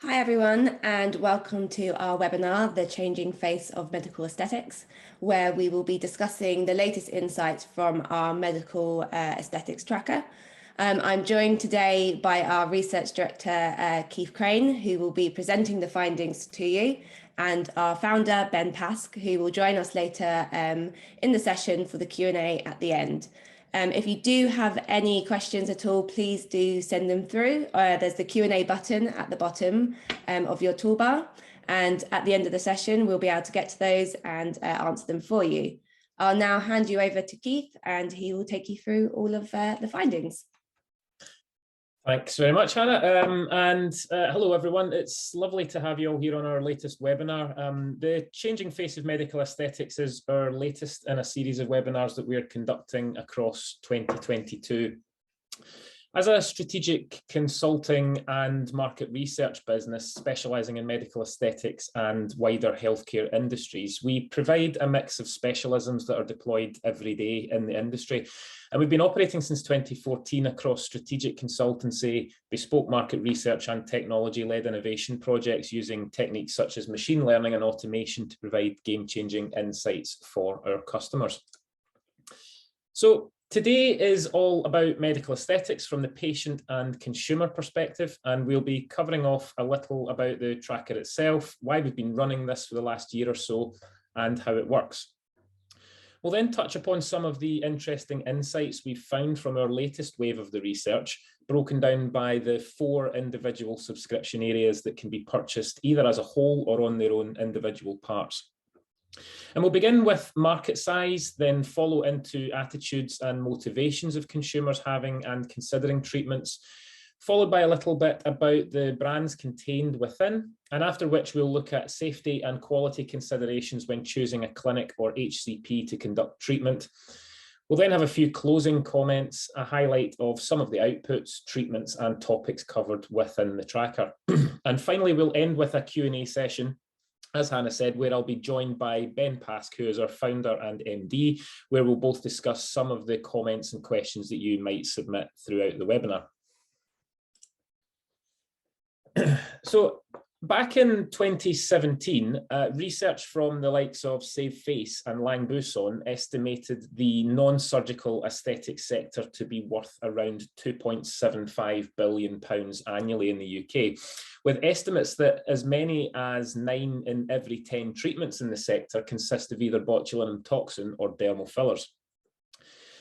Hi everyone, and welcome to our webinar, The Changing Face of Medical Aesthetics, where we will be discussing the latest insights from our medical aesthetics tracker. I'm joined today by our research director, Keith Crane, who will be presenting the findings to you, and our founder, Ben Pask, who will join us later in the session for the Q&A at the end. If you do have any questions at all, please do send them through. There's the Q&A button at the bottom of your toolbar. And at the end of the session, we'll be able to get to those and answer them for you. I'll now hand you over to Keith and he will take you through all of the findings. Thanks very much, Hannah. Hello, everyone. It's lovely to have you all here on our latest webinar. The Changing Face of Medical Aesthetics is our latest in a series of webinars that we're conducting across 2022. As a strategic consulting and market research business specialising in medical aesthetics and wider healthcare industries, we provide a mix of specialisms that are deployed every day in the industry. And we've been operating since 2014 across strategic consultancy, bespoke market research and technology-led innovation projects using techniques such as machine learning and automation to provide game-changing insights for our customers. So today is all about medical aesthetics from the patient and consumer perspective, and we'll be covering off a little about the tracker itself, why we've been running this for the last year or so, and how it works. We'll then touch upon some of the interesting insights we've found from our latest wave of the research, broken down by the 4 individual subscription areas that can be purchased either as a whole or on their own individual parts. And we'll begin with market size, then follow into attitudes and motivations of consumers having and considering treatments, followed by a little bit about the brands contained within, and after which we'll look at safety and quality considerations when choosing a clinic or HCP to conduct treatment. We'll then have a few closing comments, a highlight of some of the outputs, treatments and topics covered within the tracker. And finally, we'll end with a Q&A session, as Hannah said, where I'll be joined by Ben Pask, who is our founder and MD, where we'll both discuss some of the comments and questions that you might submit throughout the webinar. So back in 2017, research from the likes of Save Face and Lang Buson estimated the non-surgical aesthetics sector to be worth around £2.75 billion annually in the UK, with estimates that as many as 9 in every 10 treatments in the sector consist of either botulinum toxin or dermal fillers.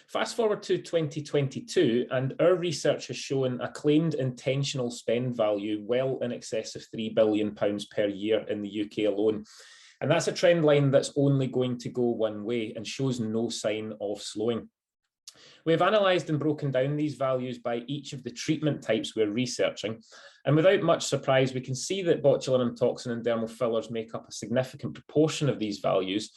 Fast forward to 2022, and our research has shown a claimed intentional spend value well in excess of £3 billion per year in the UK alone. And that's a trend line that's only going to go one way and shows no sign of slowing. We've analysed and broken down these values by each of the treatment types we're researching. And without much surprise, we can see that botulinum toxin and dermal fillers make up a significant proportion of these values.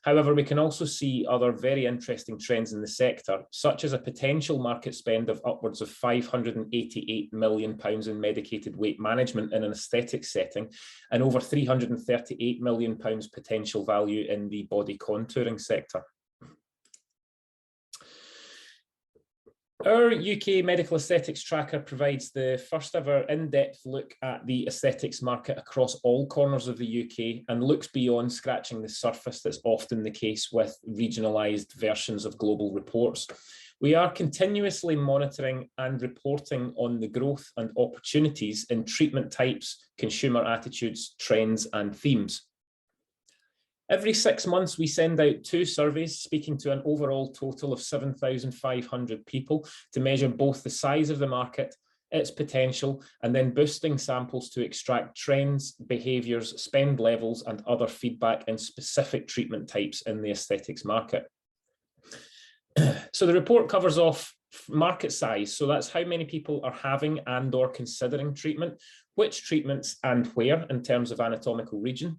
However, we can also see other very interesting trends in the sector, such as a potential market spend of upwards of £588 million in medicated weight management in an aesthetics setting, and over £338 million potential value in the body contouring sector. Our UK Medical Aesthetics Tracker provides the first ever in-depth look at the aesthetics market across all corners of the UK and looks beyond scratching the surface that's often the case with regionalised versions of global reports. We are continuously monitoring and reporting on the growth and opportunities in treatment types, consumer attitudes, trends and themes. Every 6 months, we send out 2 surveys speaking to an overall total of 7,500 people to measure both the size of the market, its potential, and then boosting samples to extract trends, behaviours, spend levels, and other feedback in specific treatment types in the aesthetics market. So the report covers off market size. So that's how many people are having and or considering treatment, which treatments and where in terms of anatomical region.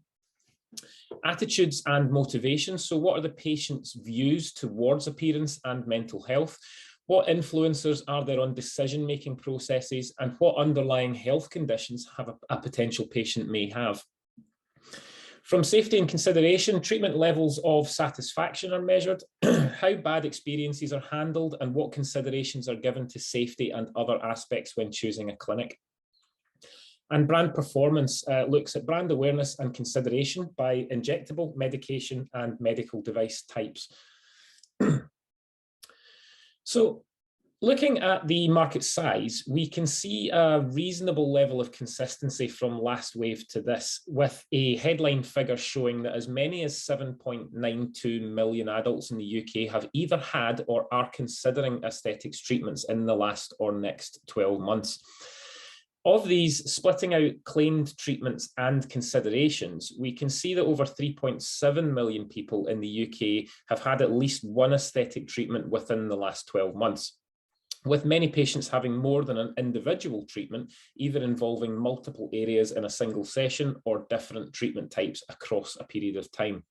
Attitudes and motivations. So what are the patient's views towards appearance and mental health? What influencers are there on decision-making processes, and what underlying health conditions have a potential patient may have? From safety and consideration, treatment levels of satisfaction are measured, how bad experiences are handled, and what considerations are given to safety and other aspects when choosing a clinic. And brand performance looks at brand awareness and consideration by injectable, medication, and medical device types. So, looking at the market size, we can see a reasonable level of consistency from last wave to this, with a headline figure showing that as many as 7.92 million adults in the UK have either had or are considering aesthetics treatments in the last or next 12 months. Of these, splitting out claimed treatments and considerations, we can see that over 3.7 million people in the UK have had at least one aesthetic treatment within the last 12 months, with many patients having more than an individual treatment, either involving multiple areas in a single session or different treatment types across a period of time.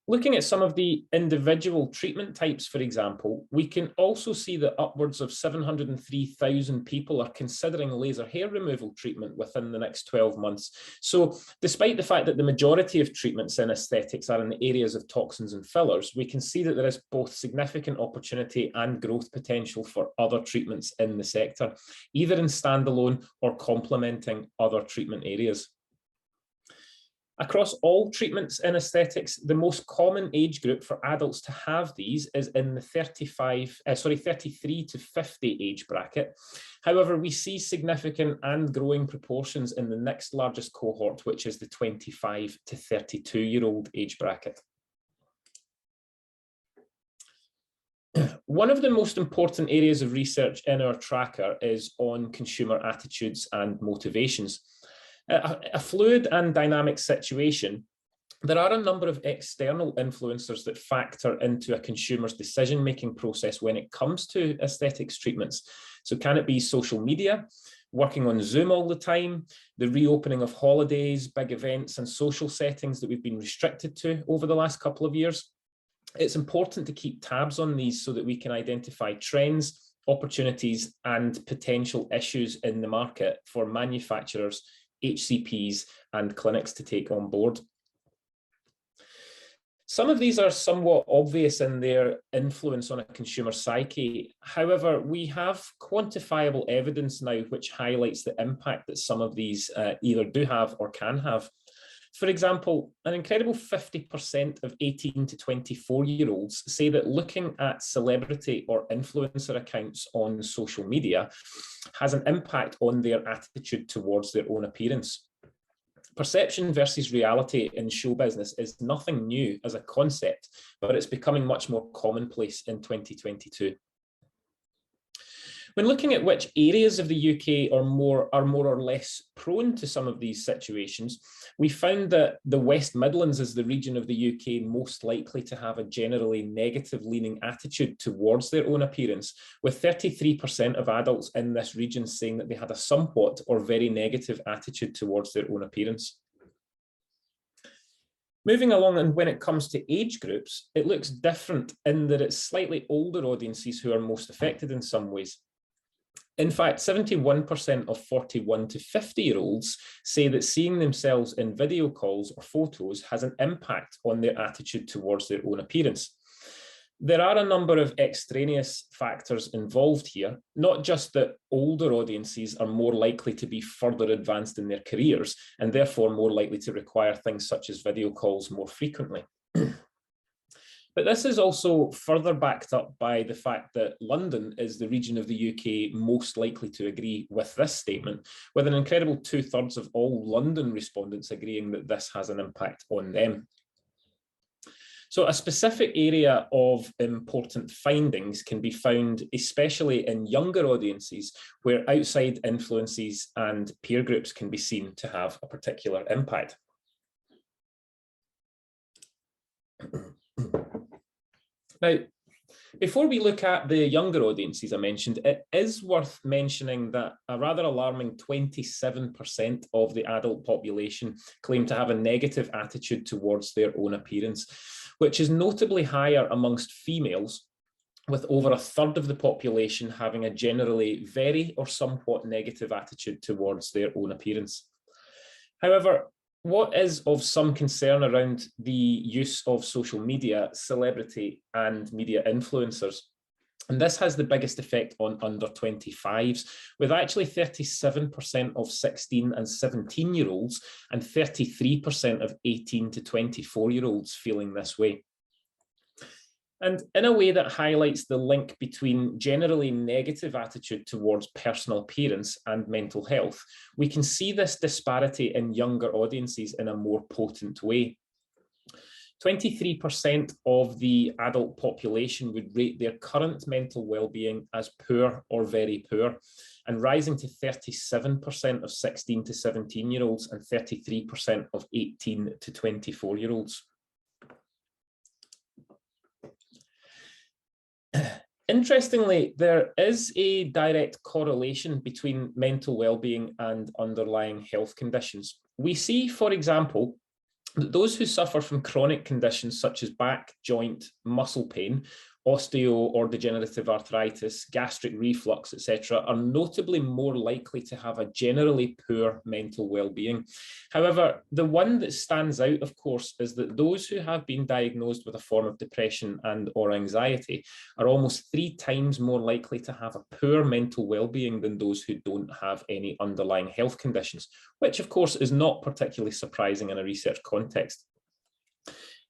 Looking at some of the individual treatment types, for example, we can also see that upwards of 703,000 people are considering laser hair removal treatment within the next 12 months. So despite the fact that the majority of treatments in aesthetics are in the areas of toxins and fillers, we can see that there is both significant opportunity and growth potential for other treatments in the sector, either in standalone or complementing other treatment areas. Across all treatments in aesthetics, the most common age group for adults to have these is in the 33 to 50 age bracket. However, we see significant and growing proportions in the next largest cohort, which is the 25 to 32-year-old age bracket. One of the most important areas of research in our tracker is on consumer attitudes and motivations. A fluid and dynamic situation, there are a number of external influencers that factor into a consumer's decision-making process when it comes to aesthetics treatments. So can it be social media, working on Zoom all the time, the reopening of holidays, big events and social settings that we've been restricted to over the last couple of years? It's important to keep tabs on these so that we can identify trends, opportunities and potential issues in the market for manufacturers, HCPs and clinics to take on board. Some of these are somewhat obvious in their influence on a consumer psyche. However, we have quantifiable evidence now which highlights the impact that some of these either do have or can have. For example, an incredible 50% of 18 to 24-year-olds say that looking at celebrity or influencer accounts on social media has an impact on their attitude towards their own appearance. Perception versus reality in show business is nothing new as a concept, but it's becoming much more commonplace in 2022. When looking at which areas of the UK are more or less prone to some of these situations, we found that the West Midlands is the region of the UK most likely to have a generally negative leaning attitude towards their own appearance, with 33% of adults in this region saying that they had a somewhat or very negative attitude towards their own appearance. Moving along, and when it comes to age groups, it looks different in that it's slightly older audiences who are most affected in some ways. In fact, 71% of 41 to 50-year-olds say that seeing themselves in video calls or photos has an impact on their attitude towards their own appearance. There are a number of extraneous factors involved here, not just that older audiences are more likely to be further advanced in their careers and therefore more likely to require things such as video calls more frequently. But this is also further backed up by the fact that London is the region of the UK most likely to agree with this statement, with an incredible 2/3 of all London respondents agreeing that this has an impact on them. So a specific area of important findings can be found especially in younger audiences, where outside influences and peer groups can be seen to have a particular impact. Now, before we look at the younger audiences I mentioned, it is worth mentioning that a rather alarming 27% of the adult population claim to have a negative attitude towards their own appearance, which is notably higher amongst females, with over 1/3 of the population having a generally very or somewhat negative attitude towards their own appearance. However, what is of some concern around the use of social media, celebrity and media influencers And this has the biggest effect on under 25s, with actually 37% of 16 and 17-year-olds and 33% of 18 to 24-year-olds feeling this way. And in a way that highlights the link between generally negative attitude towards personal appearance and mental health, we can see this disparity in younger audiences in a more potent way. 23% of the adult population would rate their current mental well-being as poor or very poor, and rising to 37% of 16 to 17-year-olds and 33% of 18 to 24-year-olds. Interestingly, there is a direct correlation between mental well-being and underlying health conditions. We see, for example, that those who suffer from chronic conditions such as back, joint, muscle pain, osteo or degenerative arthritis, gastric reflux, etc., are notably more likely to have a generally poor mental well-being. However, the one that stands out, of course, is that those who have been diagnosed with a form of depression and or anxiety are almost 3 times more likely to have a poor mental well-being than those who don't have any underlying health conditions, which of course is not particularly surprising in a research context.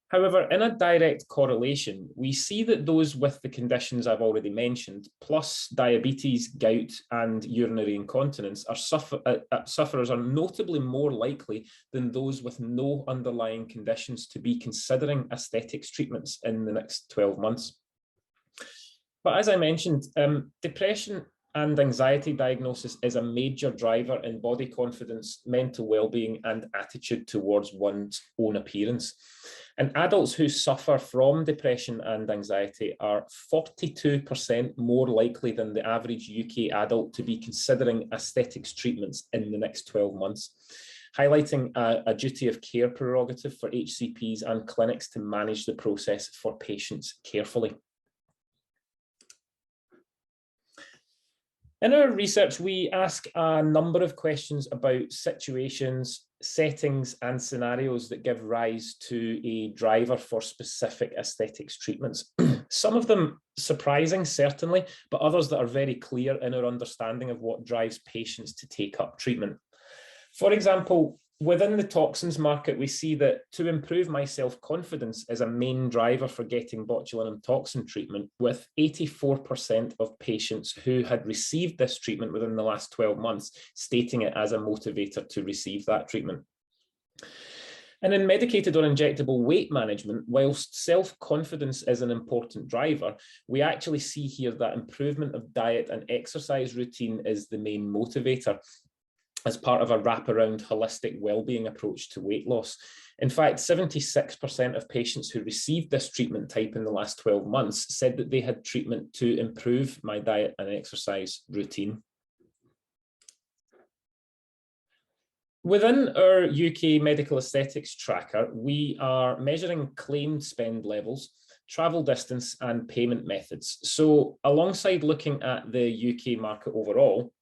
However, in a direct correlation, we see that those with the conditions I've already mentioned, plus diabetes, gout, and urinary incontinence, sufferers are notably more likely than those with no underlying conditions to be considering aesthetics treatments in the next 12 months. But as I mentioned, depression and anxiety diagnosis is a major driver in body confidence, mental well-being, and attitude towards one's own appearance. And adults who suffer from depression and anxiety are 42% more likely than the average UK adult to be considering aesthetics treatments in the next 12 months, highlighting a duty of care prerogative for HCPs and clinics to manage the process for patients carefully. In our research, we ask a number of questions about situations, settings, and scenarios that give rise to a driver for specific aesthetics treatments. Some of them surprising, certainly, but others that are very clear in our understanding of what drives patients to take up treatment. For example, within the toxins market, we see that to improve my self-confidence is a main driver for getting botulinum toxin treatment, with 84% of patients who had received this treatment within the last 12 months stating it as a motivator to receive that treatment. And in medicated or injectable weight management, whilst self-confidence is an important driver, we actually see here that improvement of diet and exercise routine is the main motivator, as part of a wraparound holistic well-being approach to weight loss. In fact, 76% of patients who received this treatment type in the last 12 months said that they had treatment to improve my diet and exercise routine. Within our UK medical aesthetics tracker, we are measuring claimed spend levels, travel distance, and payment methods. So alongside looking at the UK market overall,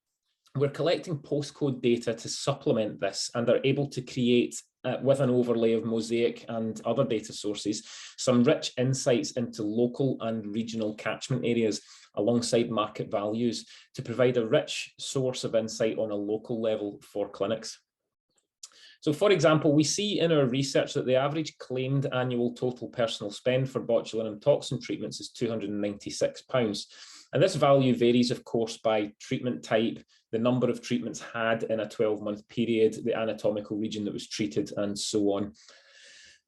we're collecting postcode data to supplement this and are able to create, with an overlay of Mosaic and other data sources, some rich insights into local and regional catchment areas alongside market values to provide a rich source of insight on a local level for clinics. So, for example, we see in our research that the average claimed annual total personal spend for botulinum toxin treatments is £296. And this value varies, of course, by treatment type, the number of treatments had in a 12-month period, the anatomical region that was treated, and so on.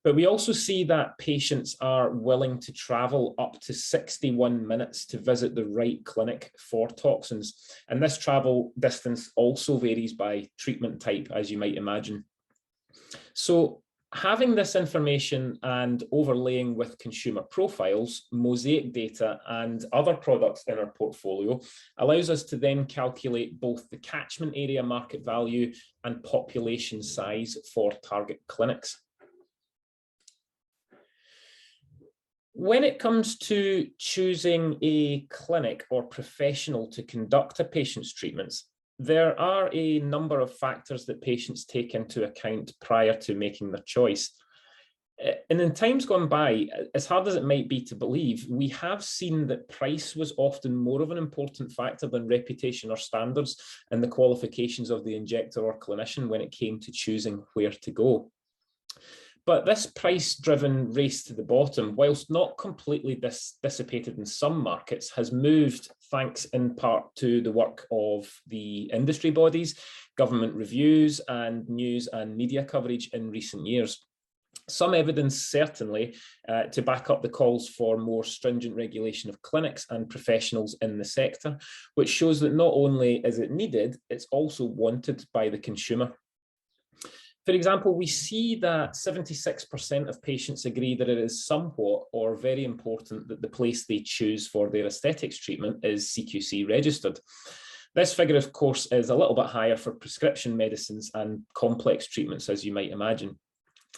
But we also see that patients are willing to travel up to 61 minutes to visit the right clinic for toxins. And this travel distance also varies by treatment type, as you might imagine. So having this information and overlaying with consumer profiles, Mosaic data, and other products in our portfolio allows us to then calculate both the catchment area market value and population size for target clinics. When it comes to choosing a clinic or professional to conduct a patient's treatments, there are a number of factors that patients take into account prior to making their choice. And in times gone by, as hard as it might be to believe, we have seen that price was often more of an important factor than reputation or standards and the qualifications of the injector or clinician when it came to choosing where to go. But this price-driven race to the bottom, whilst not completely dissipated in some markets, has moved thanks in part to the work of the industry bodies, government reviews, and news and media coverage in recent years. Some evidence certainly to back up the calls for more stringent regulation of clinics and professionals in the sector, which shows that not only is it needed, it's also wanted by the consumer. For example, we see that 76% of patients agree that it is somewhat or very important that the place they choose for their aesthetics treatment is CQC registered. This figure, of course, is a little bit higher for prescription medicines and complex treatments, as you might imagine.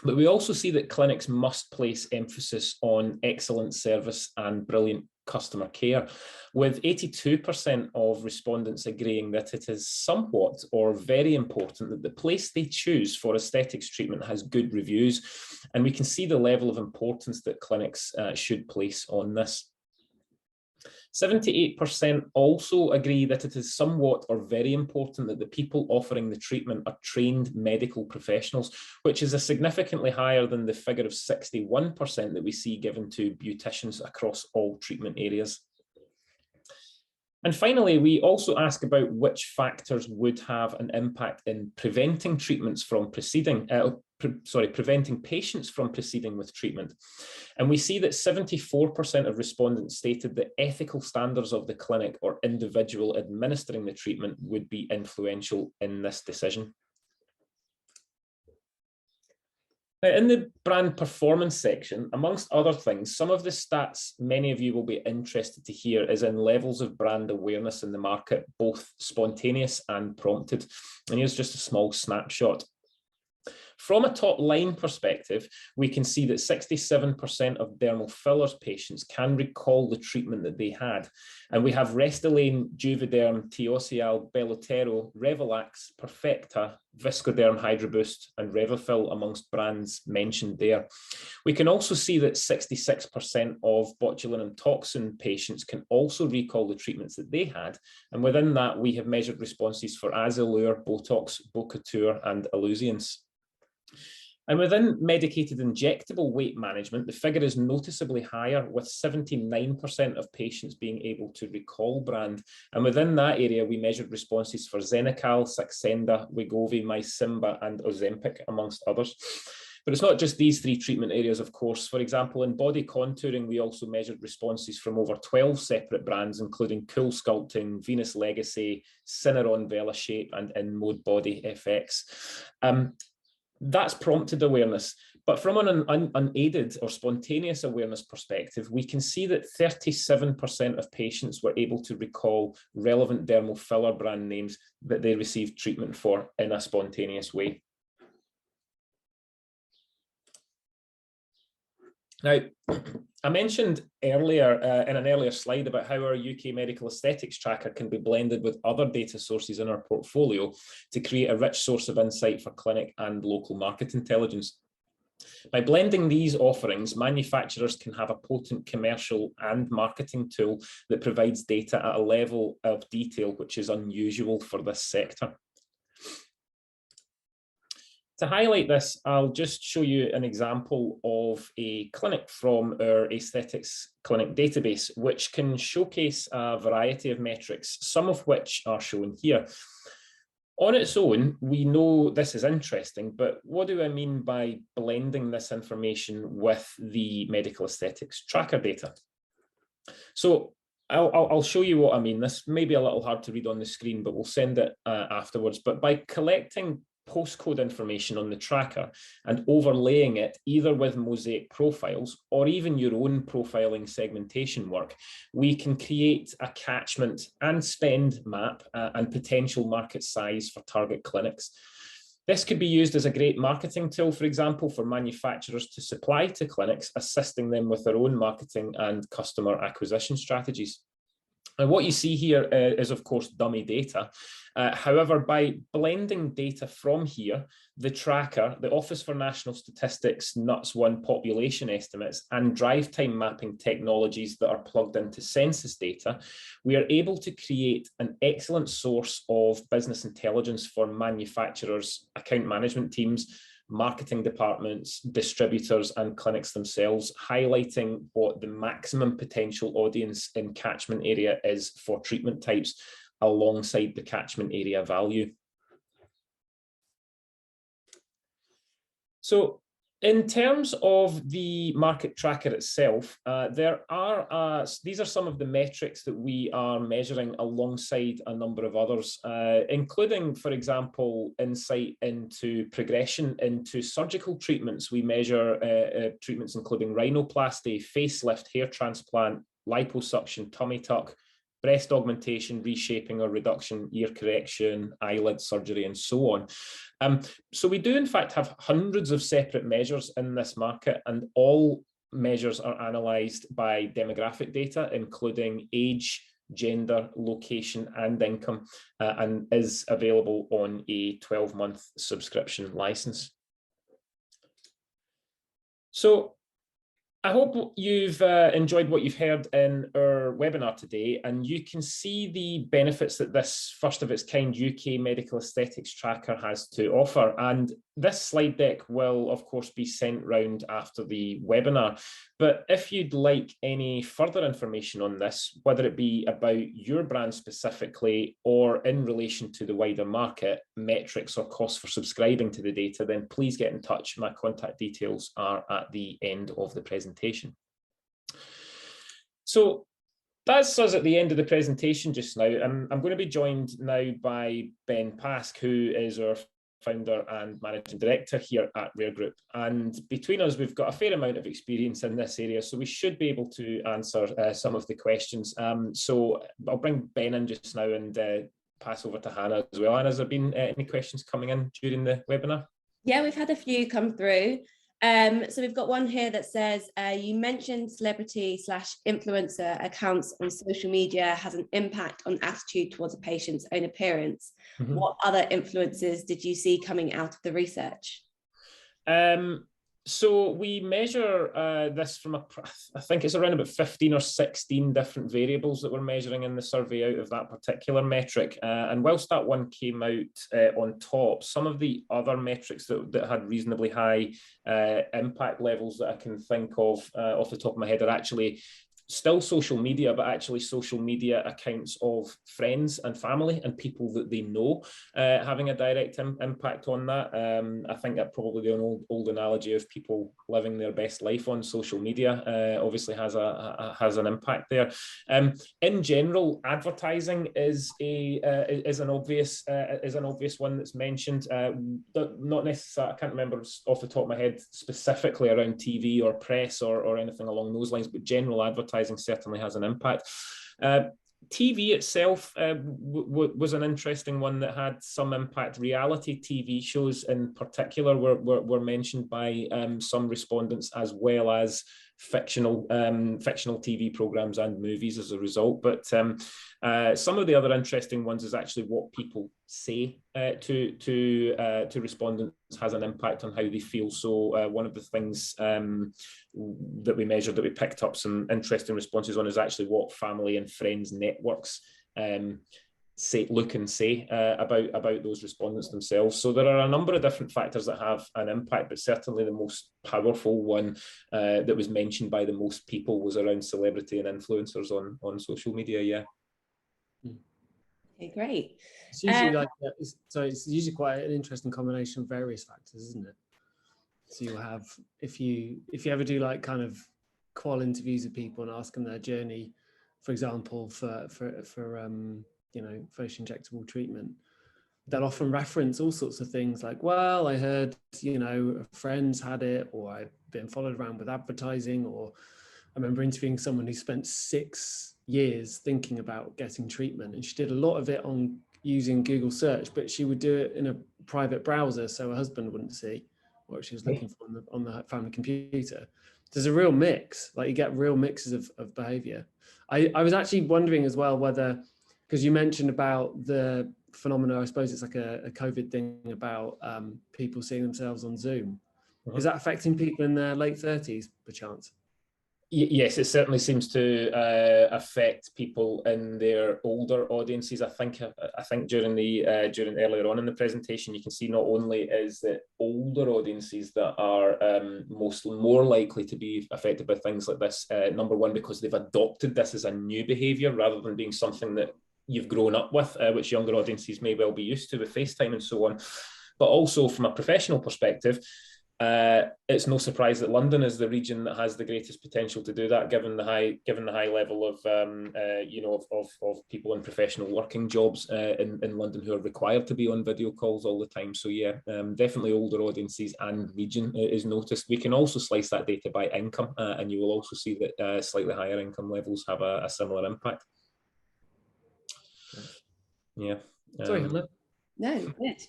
But we also see that clinics must place emphasis on excellent service and brilliant customer care, with 82% of respondents agreeing that it is somewhat or very important that the place they choose for aesthetics treatment has good reviews. And we can see the level of importance that clinics should place on this. 78% also agree that it is somewhat or very important that the people offering the treatment are trained medical professionals, which is a significantly higher than the figure of 61% that we see given to beauticians across all treatment areas. And finally, we also ask about which factors would have an impact in preventing treatments from proceeding, preventing patients from proceeding with treatment. And we see that 74% of respondents stated that ethical standards of the clinic or individual administering the treatment would be influential in this decision. Now, in the brand performance section, amongst other things, some of the stats many of you will be interested to hear is in levels of brand awareness in the market, both spontaneous and prompted. And here's just a small snapshot. From a top line perspective, we can see that 67% of dermal fillers patients can recall the treatment that they had. And we have Restylane, Juvederm, Teosyal, Belotero, Revelax, Perfecta, Viscoderm Hydroboost, and Revafil amongst brands mentioned there. We can also see that 66% of botulinum toxin patients can also recall the treatments that they had. And within that, we have measured responses for Azelure, Botox, Bocatur, and Illusience. And within medicated injectable weight management, the figure is noticeably higher, with 79% of patients being able to recall brand. And within that area, we measured responses for Xenical, Saxenda, Wegovy, Mysimba, and Ozempic, amongst others. But it's not just these three treatment areas, of course. For example, in body contouring, we also measured responses from over 12 separate brands, including Cool Sculpting, Venus Legacy, Cineron VelaShape, and InMode Body FX. That's prompted awareness, but from an unaided or spontaneous awareness perspective, we can see that 37% of patients were able to recall relevant dermal filler brand names that they received treatment for in a spontaneous way. Now, I mentioned earlier in an earlier slide about how our UK medical aesthetics tracker can be blended with other data sources in our portfolio to create a rich source of insight for clinic and local market intelligence. By blending these offerings, manufacturers can have a potent commercial and marketing tool that provides data at a level of detail which is unusual for this sector. To highlight this, I'll just show you an example of a clinic from our aesthetics clinic database, which can showcase a variety of metrics, some of which are shown here. On its own, we know this is interesting, but what do I mean by blending this information with the medical aesthetics tracker data? So I'll show you what I mean. This may be a little hard to read on the screen, but we'll send it afterwards. But by collecting postcode information on the tracker and overlaying it either with mosaic profiles or even your own profiling segmentation work, we can create a catchment and spend map and potential market size for target clinics. This could be used as a great marketing tool, for example, for manufacturers to supply to clinics, assisting them with their own marketing and customer acquisition strategies. And what you see here is, of course, dummy data. However, by blending data from here, the tracker, the Office for National Statistics NUTS-1 population estimates, and drive time mapping technologies that are plugged into census data, we are able to create an excellent source of business intelligence for manufacturers, account management teams, marketing departments, distributors, and clinics themselves, highlighting what the maximum potential audience in catchment area is for treatment types alongside the catchment area value. So in terms of the market tracker itself, these are some of the metrics that we are measuring alongside a number of others, including, for example, insight into progression into surgical treatments. We measure treatments including rhinoplasty, facelift, hair transplant, liposuction, tummy tuck, breast augmentation, reshaping or reduction, ear correction, eyelid surgery, and so on. So we do in fact have hundreds of separate measures in this market, and all measures are analysed by demographic data, including age, gender, location, and income, and is available on a 12-month subscription license. So I hope you've enjoyed what you've heard in our webinar today, and you can see the benefits that this first of its kind UK medical aesthetics tracker has to offer. And this slide deck will, of course, be sent round after the webinar. But if you'd like any further information on this, whether it be about your brand specifically or in relation to the wider market, metrics or costs for subscribing to the data, then please get in touch. My contact details are at the end of the presentation. So that's us at the end of the presentation just now. I'm going to be joined now by Ben Pask, who is our founder and managing director here at Rare Group. And between us, we've got a fair amount of experience in this area, so we should be able to answer some of the questions. So I'll bring Ben in just now and pass over to Hannah as well. Hannah, has there been any questions coming in during the webinar? Yeah, we've had a few come through. So we've got one here that says, you mentioned celebrity/influencer accounts on social media has an impact on attitude towards a patient's own appearance. Mm-hmm. What other influences did you see coming out of the research? So we measure this from I think it's around about 15 or 16 different variables that we're measuring in the survey out of that particular metric. And whilst that one came out on top, some of the other metrics that had reasonably high impact levels that I can think of off the top of my head are actually still social media, but actually social media accounts of friends and family and people that they know having a direct impact on that. I think that probably the old analogy of people living their best life on social media obviously has an impact there. In general, advertising is an obvious one that's mentioned. Not necessarily, I can't remember off the top of my head specifically around TV or press or anything along those lines, but general advertising certainly has an impact. TV itself was an interesting one that had some impact. Reality TV shows in particular were mentioned by some respondents, as well as fictional TV programs and movies as a result. But some of the other interesting ones is actually what people say to respondents has an impact on how they feel. So one of the things that we measured that we picked up some interesting responses on is actually what family and friends networks look and say about those respondents themselves. So there are a number of different factors that have an impact, but certainly the most powerful one that was mentioned by the most people was around celebrity and influencers on social media. Yeah. Okay, great. It's usually it's usually quite an interesting combination of various factors, isn't it? So you'll have, if you ever do like kind of qual interviews of people and ask them their journey, for example, for facial injectable treatment, they'll often reference all sorts of things like, well, I heard, friends had it, or I've been followed around with advertising, or I remember interviewing someone who spent 6 years thinking about getting treatment, and she did a lot of it on using Google search, but she would do it in a private browser so her husband wouldn't see what she was looking for on the family computer. there's a real mix, like you get real mixes of behavior. I was actually wondering as well whether, because you mentioned about the phenomena, I suppose it's like a COVID thing about people seeing themselves on Zoom. Is that affecting people in their late 30s, perchance? Yes, it certainly seems to affect people in their older audiences. I think during earlier on in the presentation, you can see not only is it older audiences that are more likely to be affected by things like this. Number one, because they've adopted this as a new behaviour rather than being something that you've grown up with, which younger audiences may well be used to with FaceTime and so on. But also from a professional perspective, it's no surprise that London is the region that has the greatest potential to do that, given the high level of of people in professional working jobs in London who are required to be on video calls all the time. So yeah, definitely older audiences and region is noticed. We can also slice that data by income, and you will also see that slightly higher income levels have a similar impact. Yeah. Sorry, Hannah. No, good.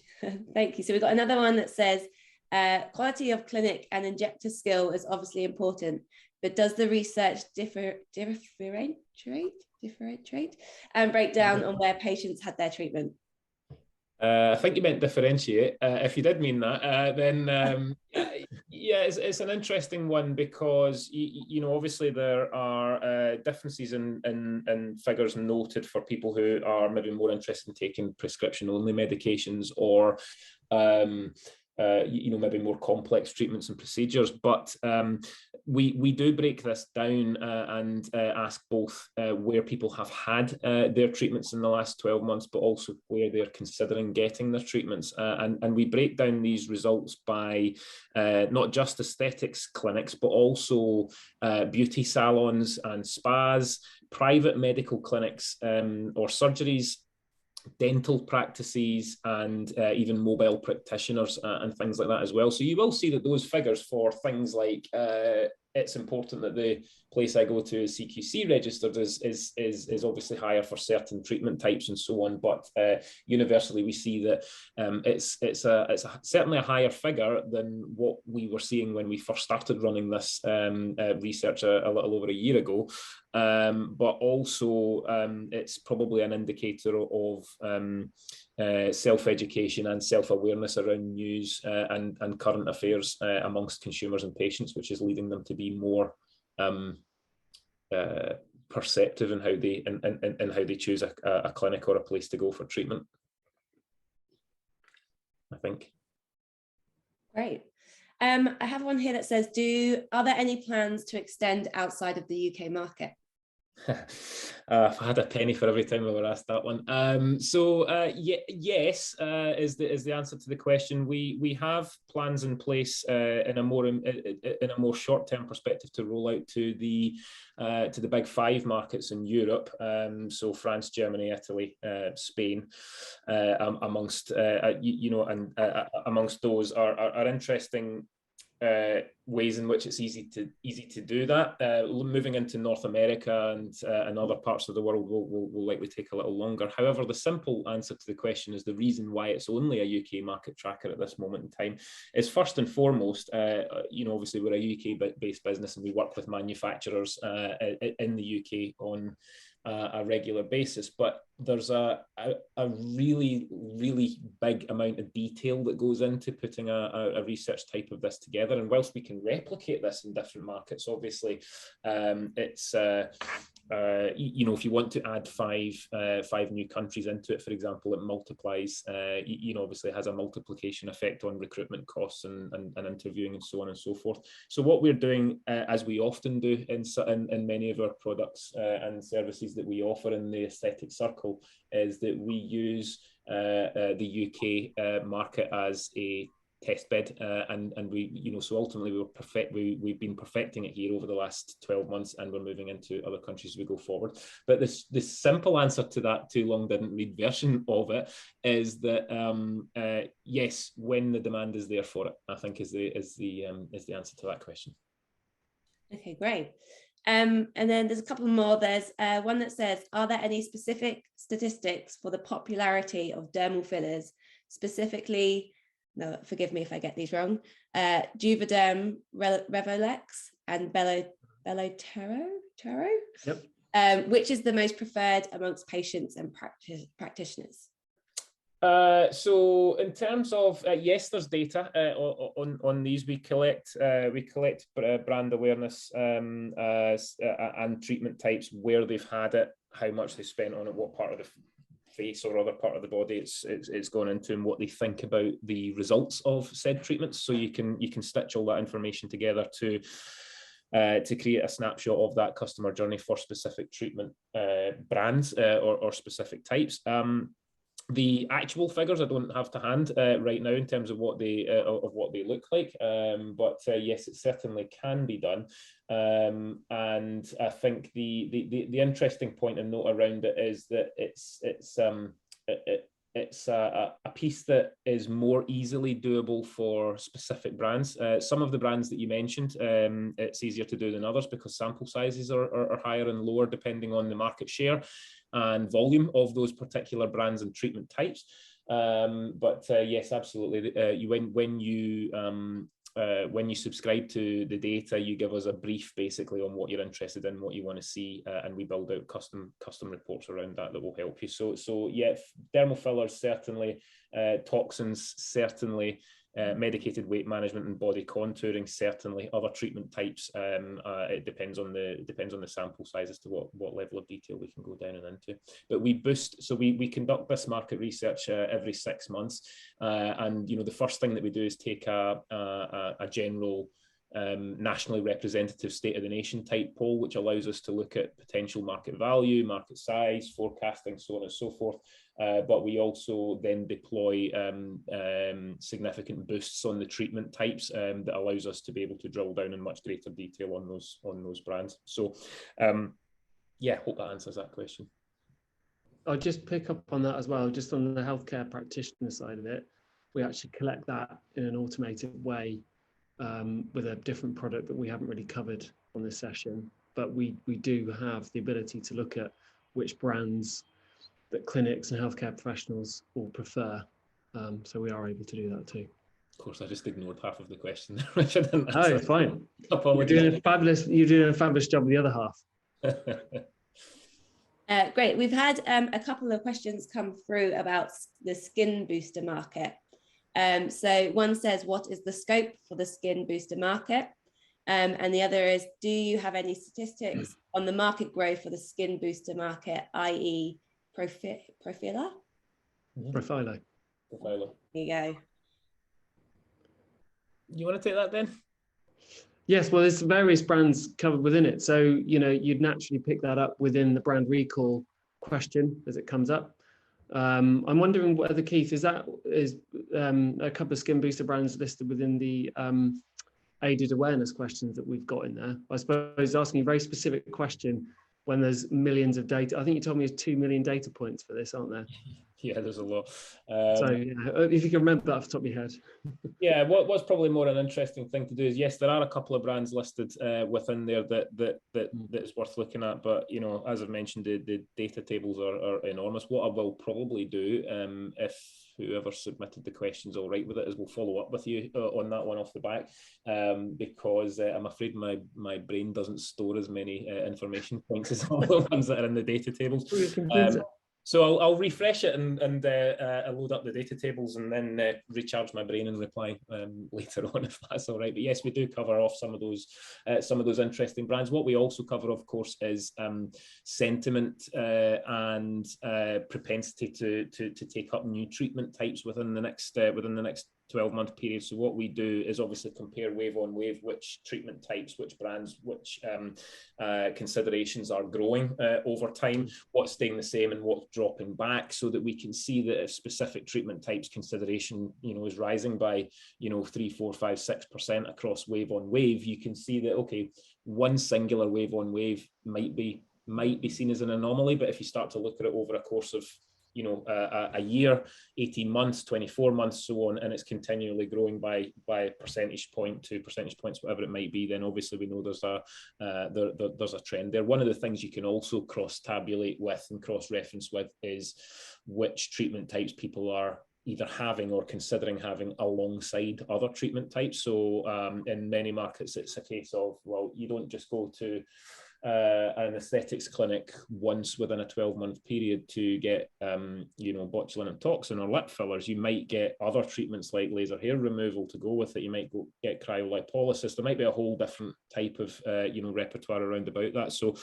Thank you. So we've got another one that says, quality of clinic and injector skill is obviously important, but does the research differentiate and break down on where patients had their treatment? I think you meant differentiate. If you did mean that, then yeah, it's an interesting one because obviously there are differences in figures noted for people who are maybe more interested in taking prescription-only medications or maybe more complex treatments and procedures, but we do break this down and ask both where people have had their treatments in the last 12 months, but also where they're considering getting their treatments. And we break down these results by not just aesthetics clinics, but also beauty salons and spas, private medical clinics or surgeries, dental practices, and even mobile practitioners and things like that as well. So you will see that those figures for things like it's important that the place I go to is CQC registered is obviously higher for certain treatment types and so on. But universally, we see that it's certainly a higher figure than what we were seeing when we first started running this research a little over a year ago. But also it's probably an indicator of self-education and self-awareness around news and current affairs amongst consumers and patients, which is leading them to be more perceptive in how they choose a clinic or a place to go for treatment, I think. Great. I have one here that says, are there any plans to extend outside of the UK market? If I had a penny for every time I were asked that one. Yes is the answer to the question. We have plans in place in a more short-term perspective to roll out to the big five markets in Europe. So France, Germany, Italy, Spain, amongst amongst those are interesting ways in which it's easy to do that. Moving into North America and other parts of the world will likely take a little longer. However, the simple answer to the question is the reason why it's only a UK market tracker at this moment in time is first and foremost, obviously we're a UK-based business and we work with manufacturers in the UK on a regular basis, but there's a really, really big amount of detail that goes into putting a research type of this together. And whilst we can replicate this in different markets, obviously, it's if you want to add five new countries into it, for example, it multiplies. Obviously has a multiplication effect on recruitment costs and interviewing and so on and so forth. So what we're doing, as we often do in many of our products and services that we offer in the aesthetic circle, is that we use the UK market as a test bed, and we so ultimately we've been perfecting it here over the last 12 months, and we're moving into other countries as we go forward. But the simple answer to that too long didn't read version of it is that yes, when the demand is there for it, I think is the answer to that question. Okay, great. And then there's a couple more. There's one that says, are there any specific statistics for the popularity of dermal fillers, specifically, no, forgive me if I get these wrong, Juvederm, Revolex, and Belotero, Yep. which is the most preferred amongst patients and practitioners? So in terms of yes, there's data on these. We collect brand awareness and treatment types, where they've had it, how much they spent on it, what part of the face or other part of the body it's gone into, and what they think about the results of said treatments. So you can stitch all that information together to create a snapshot of that customer journey for specific treatment brands or specific types. The actual figures I don't have to hand right now in terms of what they look like, but yes, it certainly can be done. And I think the interesting point and note around it is that it's a piece that is more easily doable for specific brands. Some of the brands that you mentioned, it's easier to do than others because sample sizes are higher and lower depending on the market share and volume of those particular brands and treatment types. But yes, absolutely. When you subscribe to the data, you give us a brief basically on what you're interested in, what you want to see, and we build out custom reports around that will help you. So yeah, dermal fillers certainly, toxins certainly, medicated weight management and body contouring certainly. Other treatment types, it depends on the sample size as to what level of detail we can go down and into. But we boost, so we conduct this market research every 6 months, and the first thing that we do is take a general nationally representative state of the nation type poll, which allows us to look at potential market value, market size, forecasting, so on and so forth. But we also then deploy significant boosts on the treatment types that allows us to be able to drill down in much greater detail on those brands. So yeah, hope that answers that question. I'll just pick up on that as well, just on the healthcare practitioner side of it. We actually collect that in an automated way with a different product that we haven't really covered on this session, but we do have the ability to look at which brands that clinics and healthcare professionals will prefer. So we are able to do that too. Of course, I just ignored half of the question, which I didn't answer. Oh, it's fine. Apologies. You're doing a fabulous job with the other half. Great. We've had a couple of questions come through about the skin booster market. So one says, what is the scope for the skin booster market? And the other is, do you have any statistics on the market growth for the skin booster market, i.e. Profhilo? Profhilo. There you go. You want to take that then? Yes, well, there's various brands covered within it. So, you'd naturally pick that up within the brand recall question as it comes up. I'm wondering whether, Keith, is a couple of skin booster brands listed within the aided awareness questions that we've got in there? I suppose asking a very specific question when there's millions of data. I think you told me there's 2 million data points for this, aren't there? Yeah, there's a lot. So yeah, if you can remember that off the top of your head. Yeah, what's probably more an interesting thing to do is, yes, there are a couple of brands listed within there that is worth looking at. But as I've mentioned, the data tables are enormous. What I will probably do, if whoever submitted the question's all right with it, is we'll follow up with you on that one off the back, because I'm afraid my brain doesn't store as many information points as all the ones that are in the data tables. So I'll refresh it and I'll load up the data tables and then recharge my brain and reply later on, if that's all right. But yes, we do cover off some of those interesting brands. What we also cover, of course, is sentiment and propensity to take up new treatment types within the next 12-month period. So what we do is obviously compare wave on wave which treatment types, which brands, which considerations are growing over time, what's staying the same and what's dropping back, so that we can see that if specific treatment types consideration is rising by 3, 4, 5, 6% across wave on wave, you can see that, okay, one singular wave on wave might be seen as an anomaly, but if you start to look at it over a course of a year, 18 months, 24 months, so on, and it's continually growing by a percentage point, 2 percentage points, whatever it might be, then obviously we know there's a trend there. One of the things you can also cross-tabulate with and cross-reference with is which treatment types people are either having or considering having alongside other treatment types. So in many markets, it's a case of, well, you don't just go to an aesthetics clinic once within a 12-month period to get, botulinum toxin or lip fillers. You might get other treatments like laser hair removal to go with it. You might go get cryolipolysis. There might be a whole different type of, repertoire around about that. So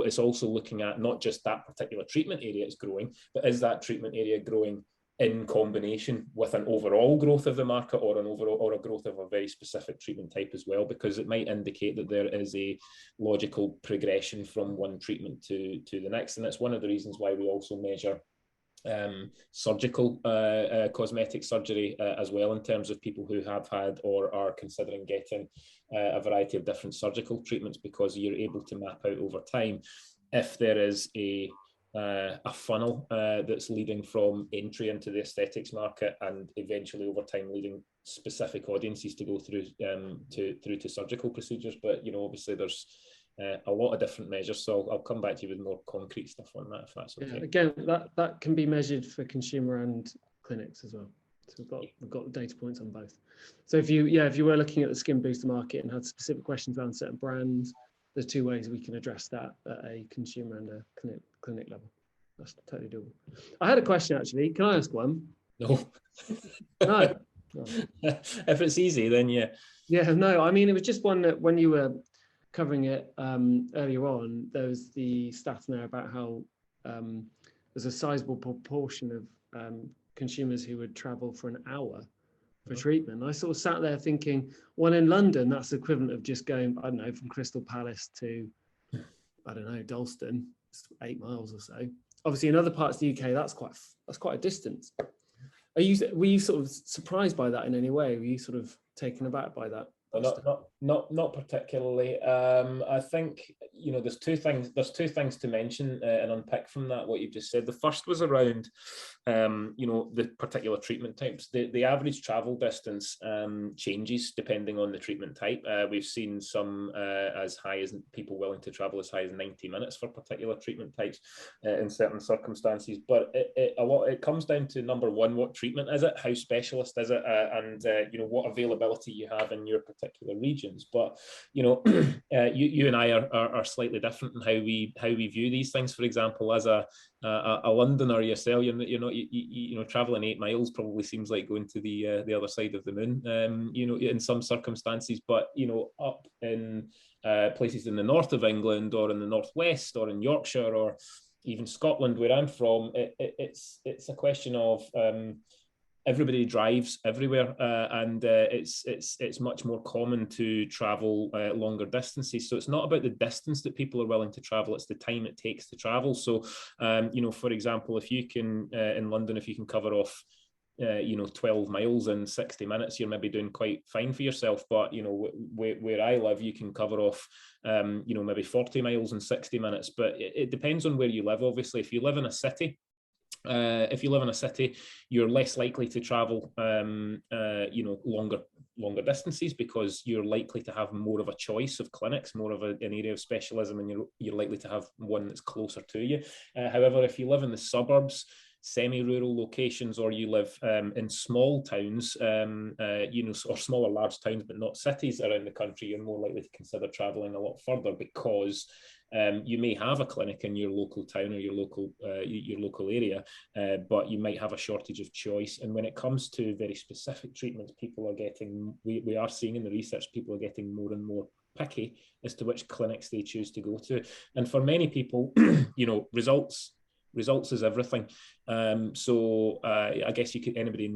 it's also looking at not just that particular treatment area it's growing, but is that treatment area growing in combination with an overall growth of the market, or a growth of a very specific treatment type as well, because it might indicate that there is a logical progression from one treatment to the next. And that's one of the reasons why we also measure surgical cosmetic surgery as well, in terms of people who have had or are considering getting a variety of different surgical treatments, because you're able to map out over time if there is a funnel that's leading from entry into the aesthetics market, and eventually over time leading specific audiences to go through to surgical procedures. But obviously there's a lot of different measures, so I'll come back to you with more concrete stuff on that, if that's okay. Yeah, again, that can be measured for consumer and clinics as well. So we've got the data points on both. So if you were looking at the skin booster market and had specific questions around certain brands, there's two ways we can address that at a consumer and a clinic level. That's totally doable. I had a question actually. Can I ask one? No. No. If it's easy, then yeah. Yeah, no. I mean, it was just one that when you were covering it earlier on, there was the stats in there about how there's a sizable proportion of consumers who would travel for an hour for treatment. I sort of sat there thinking, well, in London, that's the equivalent of just going, I don't know, from Crystal Palace to, I don't know, Dalston. It's 8 miles or so. Obviously, in other parts of the UK, that's quite a distance. Were you sort of surprised by that in any way? Were you sort of taken aback by that? Not particularly. I think there's two things to mention and unpick from that, what you've just said. The first was around the particular treatment types. The average travel distance changes depending on the treatment type. We've seen some as high as people willing to travel as high as 90 minutes for particular treatment types in certain circumstances. But it comes down to, number one, what treatment is it, how specialist is it, and what availability you have in your particular regions. But you and I are slightly different in how we view these things. For example, as a Londoner yourself, traveling 8 miles probably seems like going to the other side of the moon, in some circumstances. But up in places in the north of England, or in the northwest, or in Yorkshire, or even Scotland, where I'm from, it's a question of everybody drives everywhere, and it's much more common to travel longer distances. So it's not about the distance that people are willing to travel, it's the time it takes to travel. So, for example, if you can, in London, if you can cover off 12 miles in 60 minutes, you're maybe doing quite fine for yourself. But where I live, you can cover off maybe 40 miles in 60 minutes. But it depends on where you live. Obviously, if you live in a city, you're less likely to travel longer distances, because you're likely to have more of a choice of clinics, more of an area of specialism, and you're likely to have one that's closer to you. However, if you live in the suburbs, semi-rural locations, or you live in small towns, or small or large towns, but not cities around the country, you're more likely to consider traveling a lot further, because you may have a clinic in your local town or your local area, but you might have a shortage of choice. And when it comes to very specific treatments, we are seeing in the research, people are getting more and more picky as to which clinics they choose to go to. And for many people, results is everything. So I guess anybody in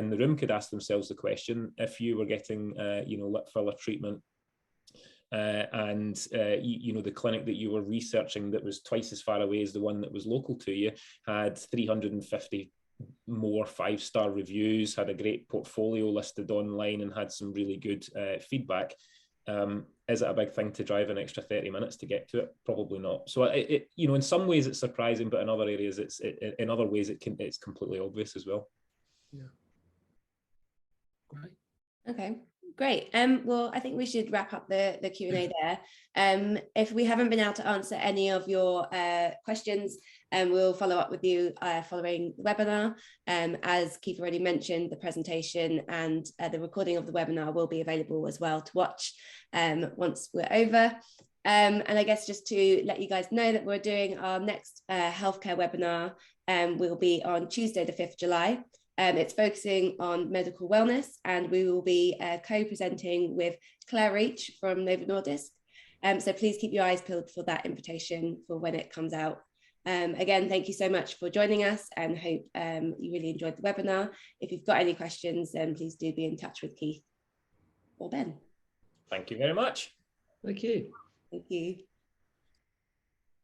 the room could ask themselves the question: if you were getting lip filler treatment, and the clinic that you were researching that was twice as far away as the one that was local to you had 350 more 5-star reviews, had a great portfolio listed online, and had some really good feedback, is it a big thing to drive an extra 30 minutes to get to it? Probably not. So in some ways it's surprising, but in other areas in other ways it's completely obvious as well. Yeah. Great. Okay. Great. Well, I think we should wrap up the Q&A there. If we haven't been able to answer any of your questions, we'll follow up with you following the webinar. As Keith already mentioned, the presentation and the recording of the webinar will be available as well to watch once we're over. And I guess just to let you guys know that we're doing our next healthcare webinar will be on Tuesday, the 5th July. It's focusing on medical wellness, and we will be co-presenting with Claire Reach from Novo Nordisk. So please keep your eyes peeled for that invitation for when it comes out. Again, thank you so much for joining us, and hope you really enjoyed the webinar. If you've got any questions, then please do be in touch with Keith or Ben. Thank you very much. Thank you. Thank you.